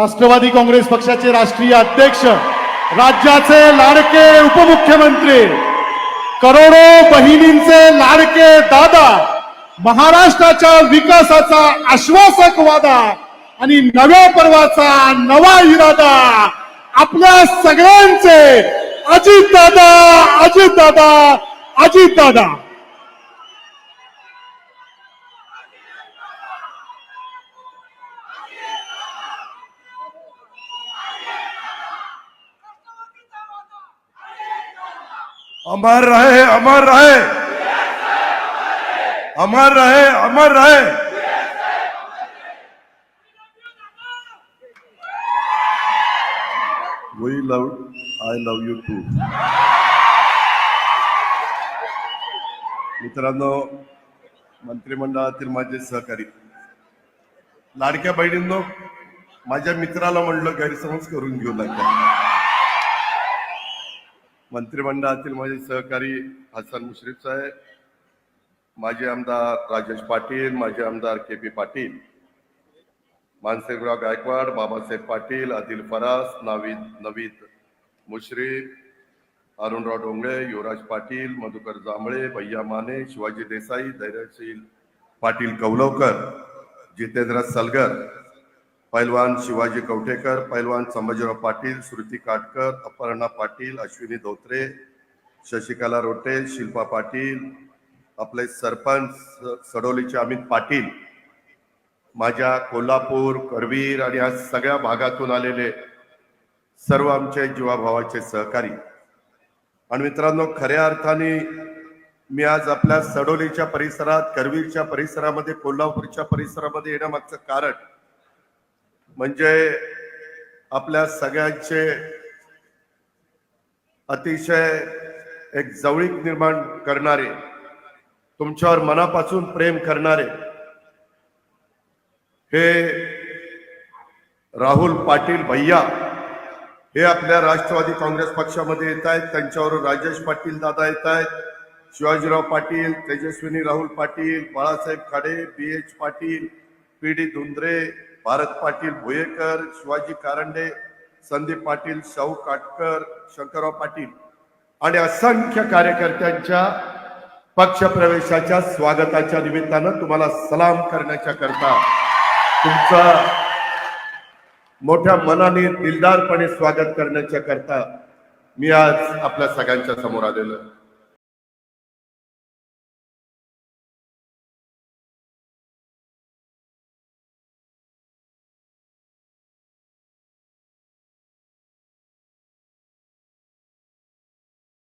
राष्ट्रवादी काँग्रेस पक्षाचे राष्ट्रीय अध्यक्ष, राज्याचे लाडके उपमुख्यमंत्री, करोडो बहिणींचे लाडके दादा, महाराष्ट्राच्या विकासाचा आश्वासक वादा आणि नव्या पर्वाचा नवा इरादा आपल्या सगळ्यांचे अजितदादा, अजितदादा, अजितदादा. अमर रहे, अमर रहे, अमर रहे, अमर रहे. We love, I love you too. मित्रांनो, मंत्रिमंडळातील माझे सहकारी, लाडक्या बहिणींनो, माझ्या मित्राला म्हणलं गैरसमज करून घेऊ नका. मंत्रिमंडळातील माझे सहकारी हसन मुश्रीफ साहेब, माजी आमदार राजेश पाटील, माजी आमदार के.पी. पाटील, मानसिंगराव गायकवाड, बाबासाहेब पाटील, आदिल फरास, नवीद मुश्रीफ, अरुणराव डोंगळे, युवराज पाटील, मधुकर जांभळे, भैया माने, शिवाजी देसाई, धैर्यशील पाटील कौलवकर, जितेंद्र सलगर, पैलवान शिवाजी कवठेकर, पैलवान संभाजीराव पाटील, श्रुती काटकर, अपर्णा पाटील, अश्विनी धोत्रे, शशिकला रोटे, शिल्पा पाटील, आपले सरपंच सडोलीचे अमित पाटील, माझ्या कोल्हापूर, करवीर आणि या सगळ्या भागातून आलेले सर्व आमचे जीवाभावाचे सहकारी. आणि मित्रांनो, खऱ्या अर्थाने मी आज आपल्या सडोलीच्या परिसरात, करवीरच्या परिसरामध्ये, कोल्हापूरच्या परिसरामध्ये येण्यामागचं कारण म्हणजे आपल्या सगळ्यांचे अतिशय एक जवळीक निर्माण करणारे, तुमच्यावर मनापासून प्रेम करणारे हे राहुल पाटील भैया हे आपल्या राष्ट्रवादी काँग्रेस पक्षामध्ये येत आहेत. त्यांच्यावर राजेश पाटील दादा येत आहेत, शिवाजीराव पाटील, तेजस्विनी राहुल पाटील, बाळासाहेब खाडे, BH पाटील, PD धुंद्रे, भारत पाटील भोयेकर, शिवाजी कारंडे, संदीप पाटील, शाहू काटकर, शंकरराव पाटील आणि असंख्य कार्यकर्त्यांच्या पक्षप्रवेशाच्या स्वागताच्या निमित्तानं तुम्हाला सलाम करण्याच्या करता, तुमचा मोठ्या मनाने दिलदारपणे स्वागत करण्याच्या करता मी आज आपल्या सगळ्यांच्या समोर आलेलो.